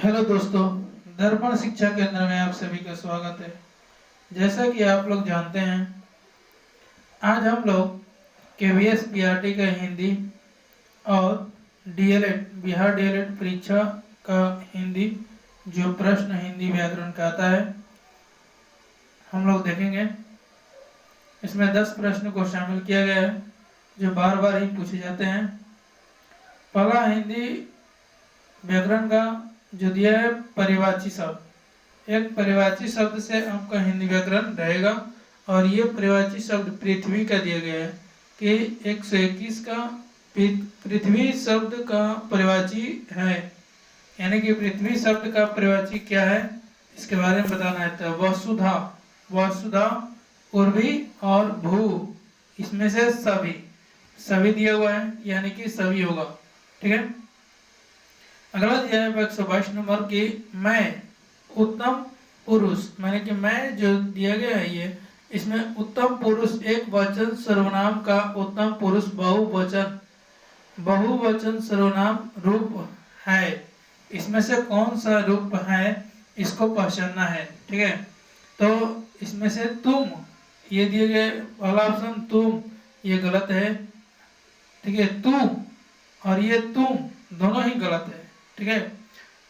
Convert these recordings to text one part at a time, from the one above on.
Hello दोस्तों, दर्पण शिक्षा केंद्र में आप सभी का स्वागत है। जैसा कि आप लोग जानते हैं, आज हम लोग केवीएस बीआरटी का हिंदी और डीएलएड बिहार डीएलएड परीक्षा का हिंदी जो प्रश्न हिंदी व्याकरण का आता है हम लोग देखेंगे। इसमें 10 प्रश्न को शामिल किया गया है जो बार बार ही पूछे जाते हैं। पहला हिंदी व्याकरण का जो दिया है परिवाची शब्द। एक परिवाची शब्द से आपका हिंदी व्याकरण रहेगा और ये परिवाची शब्द पृथ्वी का दिया गया है कि 121 का पृथ्वी शब्द का परिवाची है, यानी कि पृथ्वी शब्द का परिवाची क्या है इसके बारे में बताना है। तो वसुधा, वसुधा, उर्वी और भू, इसमें से सभी, सभी दिया हुआ है यानी कि सभी होगा। ठीक है। अगला दिया है 122 नंबर की मैं उत्तम पुरुष, माने कि मैं जो दिया गया है ये, इसमें उत्तम पुरुष एक वचन सर्वनाम का उत्तम पुरुष बहुवचन सर्वनाम रूप है। इसमें से कौन सा रूप है इसको पहचानना है। ठीक है। तो इसमें से तुम, ये दिए गए वाला ऑप्शन तुम, ये गलत है। ठीक है। तुम और ये तुम दोनों ही गलत है। ठीक है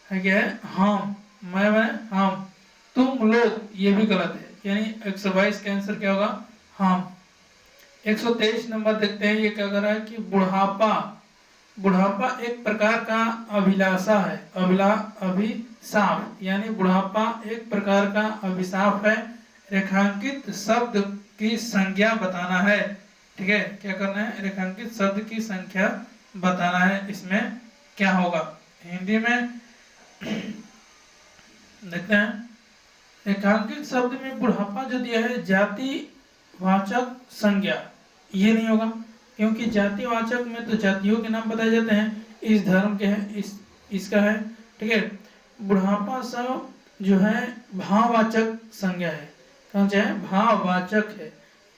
क्या है? हम, मैं हम, तुम लोग, ये भी गलत है। यानी 122 का आंसर क्या होगा? हम। 123 नंबर देखते हैं, ये क्या कर रहा है कि बुढ़ापा, बुढ़ापा एक प्रकार का अभिलाषा है, अभिशाप, यानी बुढ़ापा एक प्रकार का अभिशाप है। रेखांकित शब्द की संख्या बताना है। ठीक है, क्या करना है? रेखांकित शब्द की संख्या बताना है। इसमें क्या होगा हिंदी में देखते हैं। रेखांकित शब्द में बुढ़ापा जो दिया है जातिवाचक संज्ञा, ये नहीं होगा क्योंकि जातिवाचक में तो जातियों के नाम बताए जाते हैं, इस धर्म के हैं, इसका है। ठीक है। बुढ़ापा शब्द जो है भाववाचक संज्ञा है, कौन सा है? भाववाचक है,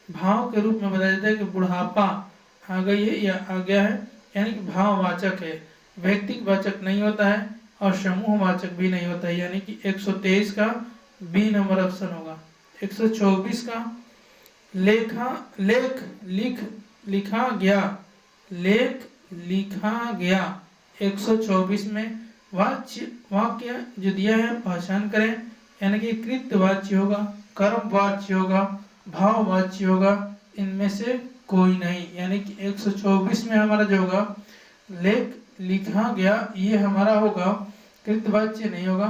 भाव के रूप में बताया जाता है कि बुढ़ापा आ गई है या आ गया है, यानी कि भाववाचक है, व्यक्तिवाचक नहीं होता है और समूहवाचक भी नहीं होता है। यानी कि 123 का बी नंबर ऑप्शन होगा। 124 का लिखा गया, लेख लिखा गया। 124 में वाक्य जो दिया है पहचान करें, यानी कि कृतवाच्य होगा, कर्मवाच्य होगा, भाववाच्य होगा, इनमें से कोई नहीं। यानी कि 124 में हमारा जो होगा लेख लिखा गया, ये हमारा होगा कृतवाच्य नहीं होगा,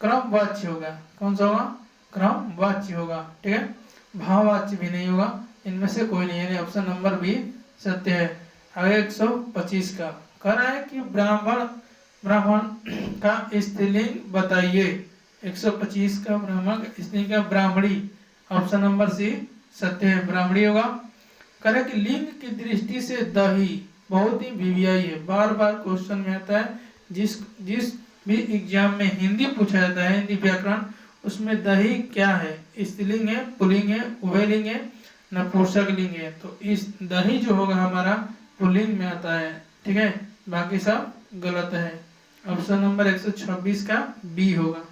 क्रमवाच्य होगा। कौन सा होगा? क्रमवाच्य होगा। ठीक है। भाववाच्य भी नहीं होगा, इनमें से कोई नहीं, यानी ऑप्शन नंबर बी सत्य है। आगे 125 का कह रहा है कि ब्राह्मण का स्त्रीलिंग बताइए। 125 का ब्राह्मण स्त्रीलिंग का ब्राह्मणी, ऑप्शन नंबर सी सत्य है, ब्राह्मणी होगा। कह रहा है कि लिंग की दृष्टि से दही बहुत ही वीवीआई है, बार बार क्वेश्चन में आता है। जिस भी एग्जाम में हिंदी पूछा जाता है, हिंदी व्याकरण, उसमें दही क्या है? स्त्रीलिंग है, पुल्लिंग है, उभयलिंग है, नपुंसक लिंग है। तो इस दही जो होगा हमारा पुल्लिंग में आता है। ठीक है, बाकी सब गलत है। ऑप्शन नंबर 126 का बी होगा।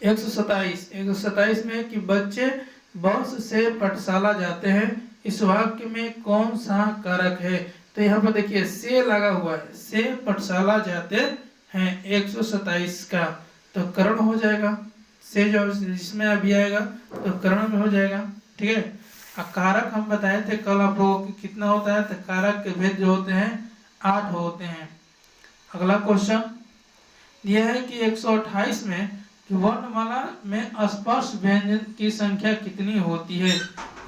127 में कि बच्चे बस से पाठशाला जाते हैं, इस वाक्य में कौन सा कारक है? तो यहाँ पर देखिए से लगा हुआ है, से पाठशाला जाते हैं। 127 का तो करण हो जाएगा, से जो जिसमें अभी आएगा तो करण में हो जाएगा। ठीक है। कारक हम बताए थे कल आप लोगों को कितना होता है, तो कारक के भेद जो होते हैं 8 होते हैं। अगला क्वेश्चन यह है कि 128 में कि वर्णमाला में स्पर्श व्यंजन की संख्या कितनी होती है?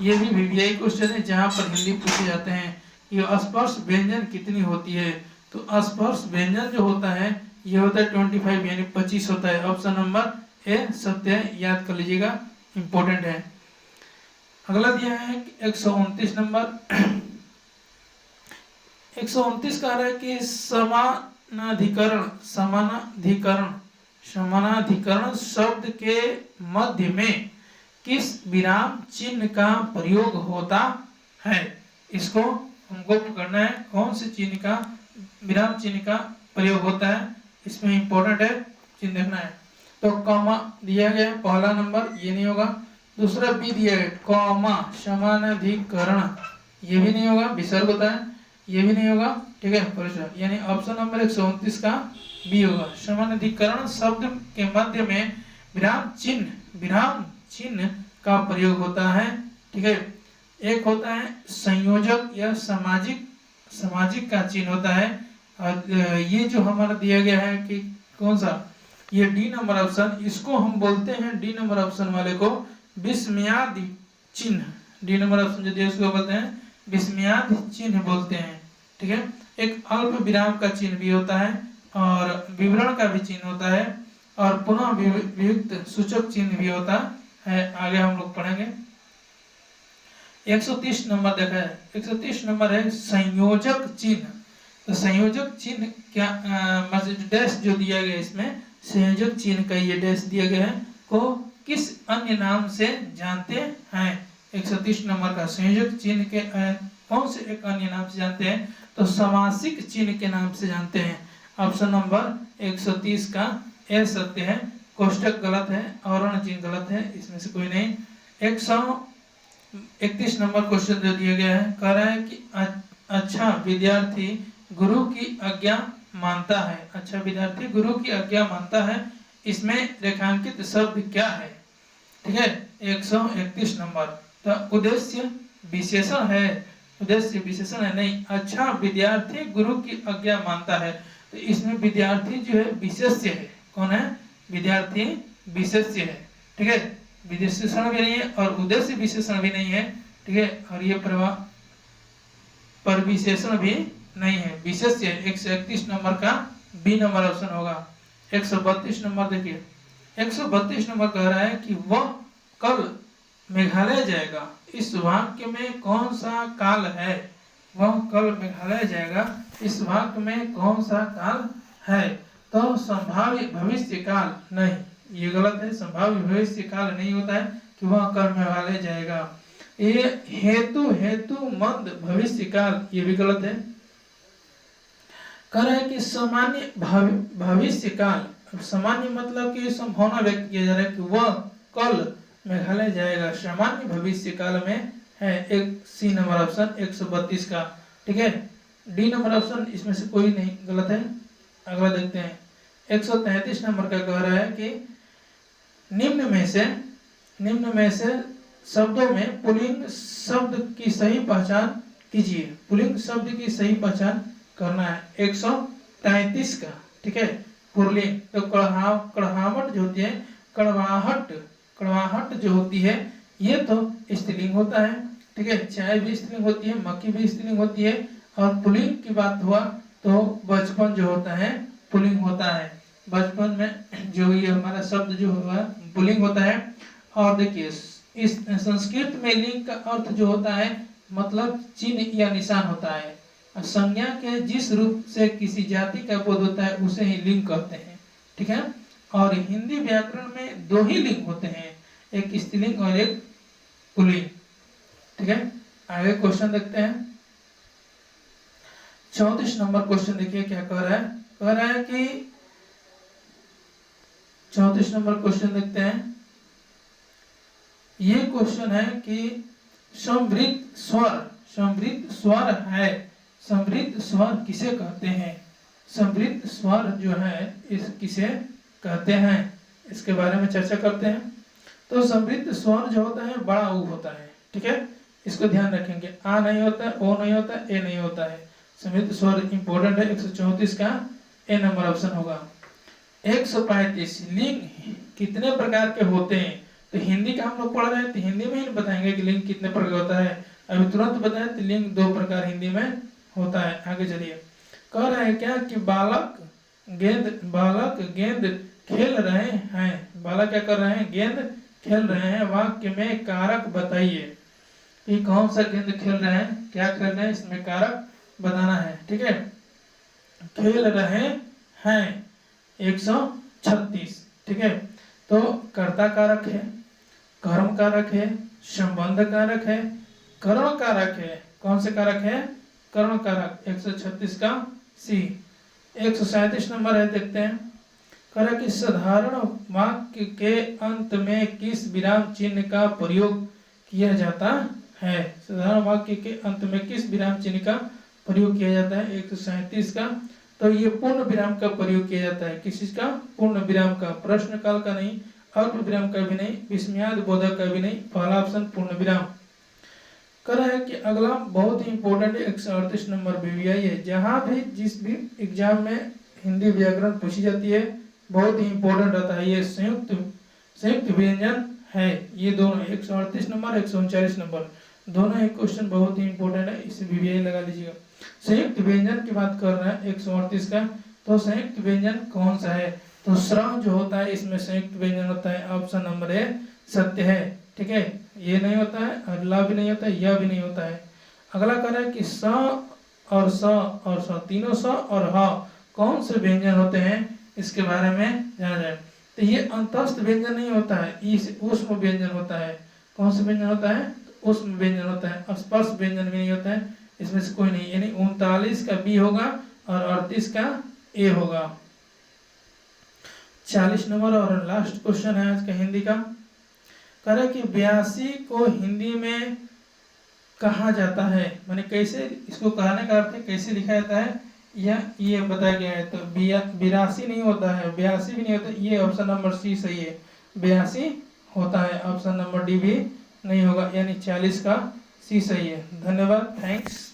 ये भी वीवीआई क्वेश्चन है जहां पर हिंदी पूछे जाते हैं कि स्पर्श व्यंजन कितनी होती है। तो स्पर्श व्यंजन जो होता है ये होता है 25, यानी 25 होता है। ऑप्शन नंबर ए सत्य है, याद कर लीजिएगा, इंपॉर्टेंट है। अगला दिया है 129 नंबर 129 कह रहा है कि समानाधिकरण शब्द के मध्य में किस विराम चिन्ह का प्रयोग होता है? इसको हमको पकड़ना है, कौन से चिन्ह का, विराम चिन्ह का प्रयोग होता है, इसमें इंपॉर्टेंट है, चिन्ह देखना है। तो कॉमा दिया गया है, पहला नंबर ये नहीं होगा। दूसरा बी दिया है कॉमा समानाधिकरण, ये भी नहीं होगा, विसर्ग होता है, ये भी नहीं होगा, ठीक है, परिचय, यानी ऑप्शन नंबर 129 का बी होगा। समानाधिकरण शब्द के मध्य में विराम चिन्ह का प्रयोग होता है, ठीक है। एक होता है संयोजक या सामाजिक का चिन्ह होता है, और ये जो हमारा दिया गया है कि कौन सा, ये डी नंबर ऑप्शन, इसको हम बोलते हैं, डी नंबर ऑप्शन वाले को विस्मयादि चिन्ह, डी नंबर ऑप्शन जो दिया उसको बोलते हैं विस्मयादि चिन्ह बोलते हैं, ठीक है। एक अल्प विराम का चिन्ह भी होता है और विवरण का भी चिन्ह होता है और पुनः वियुक्त सूचक चिन्ह भी होता है, आगे हम लोग पढ़ेंगे। 130 नंबर देखा है, 130 नंबर है संयोजक चिन्ह। तो संयोजक चिन्ह क्या, डैश जो दिया गया इसमें संयोजक चिन्ह का ये डैश दिया गया है को किस अन्य नाम से जानते हैं। 130 नंबर का संयोजक चिन्ह के कौन से एक अन्य नाम से जानते हैं, तो समासिक चिन्ह के नाम से जानते हैं। ऑप्शन नंबर 130 का ए सत्य है, कोष्टक गलत है, अवर्ण चिन्ह गलत है, इसमें से कोई नहीं। 131 नंबर क्वेश्चन जो दिया गया है, कह रहा है कि अच्छा विद्यार्थी गुरु की आज्ञा मानता है, अच्छा विद्यार्थी गुरु की आज्ञा मानता है, इसमें रेखांकित शब्द क्या है, ठीक है। 131 नंबर, तो उद्देश्य विशेषण है, उद्देश्य विशेषण है नहीं, अच्छा विद्यार्थी गुरु की आज्ञा मानता है, तो इसमें विद्यार्थी जो है विशेष्य है, कौन है, विद्यार्थी विशेष्य है, ठीक है, विशेषण भी नहीं है और उद्देश्य विशेषण भी नहीं है, ठीक है, और ये पर विशेषण भी नहीं है, विशेष्य है। 131 नंबर का बी नंबर ऑप्शन होगा। 132 नंबर देखिए, 132 नंबर कह रहा है कि वह कल मेघालय जाएगा, इस वाक्य में कौन सा काल है, वह कल मेघालय जाएगा, इस वाक्य में कौन सा काल है, तो संभाव्य भविष्य काल नहीं, ये गलत है, संभाव्य भविष्य काल नहीं होता है कि वह कल मेघालय जाएगा। ये हेतु मंद भविष्य काल, ये भी गलत है। कह रहा है कि सामान्य भविष्य काल, सामान्य मतलब कि संभावना व्यक्त किया जा रहा है कि वह कल मेघालय जाएगा, सामान्य भविष्य काल में है, एक सी नंबर ऑप्शन 132 का, ठीक है। डी नंबर ऑप्शन इसमें से कोई नहीं, गलत है। अगला देखते हैं, 133 नंबर का कह रहा है कि निम्न में से शब्दों में पुल्लिंग शब्द की सही पहचान कीजिए, पुल्लिंग शब्द की सही पहचान करना है। 133 का, ठीक है, पुल्लिंग, तो कड़वाहट जो होती है, कड़वाहट जो होती है, ये तो स्त्रीलिंग होता है, ठीक है, चाय भी स्त्रीलिंग होती है, मक्खी भी स्त्रीलिंग होती है, और पुल्लिंग की बात हुआ तो बचपन जो होता है पुल्लिंग होता है, बचपन में जो ये हमारा शब्द जो हुआ पुल्लिंग होता है। और देखिए इस संस्कृत में लिंग का अर्थ जो होता है मतलब चिन्ह या निशान होता है, संज्ञा के जिस रूप से किसी जाति का बोध होता है उसे ही लिंग कहते हैं, ठीक है। और हिंदी व्याकरण में दो ही लिंग होते हैं, एक स्त्रीलिंग और एक पुल्लिंग, ठीक है। आगे क्वेश्चन देखते हैं, 34 नंबर क्वेश्चन देखिए क्या कह रहा है, कह रहा है कि 34 नंबर क्वेश्चन देखते हैं। ये क्वेश्चन है कि समृद्ध स्वर है, समृद्ध स्वर किसे कहते हैं, समृद्ध स्वर जो है इस किसे कहते हैं, इसके बारे में चर्चा करते हैं। तो समृद्ध स्वर जो होता है बड़ा ऊ होता है, ठीक है, इसको ध्यान रखेंगे, आ नहीं होता है, ओ नहीं होता है, ए नहीं होता है, समृद्ध स्वर इंपॉर्टेंट है। 134 का ए नंबर ऑप्शन होगा। 135 लिंग कितने प्रकार के होते हैं, तो हिंदी का हम लोग पढ़ रहे हैं तो हिंदी में ही बताएंगे कि लिंग कितने प्रकार का होता है, अभी तुरंत बताएं तो लिंग 2 प्रकार हिंदी में होता है। आगे चलिए, कह रहे हैं क्या कि बालक गेंद खेल रहे हैं, बालक क्या कर रहे हैं, गेंद खेल रहे हैं, वाक्य में कारक बताइए कि कौन सा गेंद खेल रहे हैं, क्या खेल रहे हैं, इसमें कारक बताना है, ठीक है। खेल रहे हैं 136, ठीक है, तो कर्ता कारक है, कर्म कारक है, संबंध कारक है, करण कारक है, कौन से कारक है, करण कारक, 136 का सी। 137 नंबर है, देखते हैं। कह रहा कि साधारण वाक्य के अंत में किस विराम चिन्ह का प्रयोग किया जाता है। साधारण वाक्य के अंत में किस विराम चिन्ह का प्रयोग किया जाता है। 137 का, तो ये पूर्ण विराम का प्रयोग किया जाता है। किस चीज का? पूर्ण विराम का, प्रश्न काल का नहीं, अल्प विराम का भी नहीं, विस्मयाद बोधक का भी नहीं, पहला ऑप्शन पूर्ण विराम। कर रहा है कि अगला बहुत ही इंपॉर्टेंट 138 नंबर बीवीआई है। जहां भी जिस भी एग्जाम में हिंदी व्याकरण पूछी जाती है बहुत ही इंपॉर्टेंट रहता है। ये संयुक्त व्यंजन है। ये दोनों 138 नंबर 139 नंबर दोनों एक क्वेश्चन बहुत ही इंपॉर्टेंट है, इसे बीवीआई लगा लीजिएगा। संयुक्त व्यंजन की बात कर रहे हैं 138 का, तो संयुक्त व्यंजन कौन सा है? तो श्रम जो होता है इसमें संयुक्त व्यंजन होता है। ऑप्शन नंबर ए सत्य है। ठीक है, ये नहीं होता है, और ला भी नहीं होता है, यह भी नहीं होता है। अगला कह रहा है कि स और स और स, तीनों स और ह कौन से व्यंजन होते हैं, इसके बारे में जाना जाए। तो ये अंतस्थ व्यंजन नहीं होता है, इस ऊष्म व्यंजन होता है। कौन सा व्यंजन होता है? ऊष्म व्यंजन होता है। स्पर्श व्यंजन भी नहीं होता है, इसमें से कोई नहीं। यानी 39 का बी होगा और 38 का ए होगा। 40 नंबर और लास्ट क्वेश्चन है आज का हिंदी का। कह रहा कि 82 को हिंदी में कहा जाता है, माने कैसे इसको कहने का अर्थ है, कैसे लिखा जाता है, यह ये बताया गया है। तो 82 नहीं होता है, 82 भी नहीं होता, ये ऑप्शन नंबर सी सही है। 82 होता है, ऑप्शन नंबर डी भी नहीं होगा, यानी 40 का सी सही है। धन्यवाद, थैंक्स।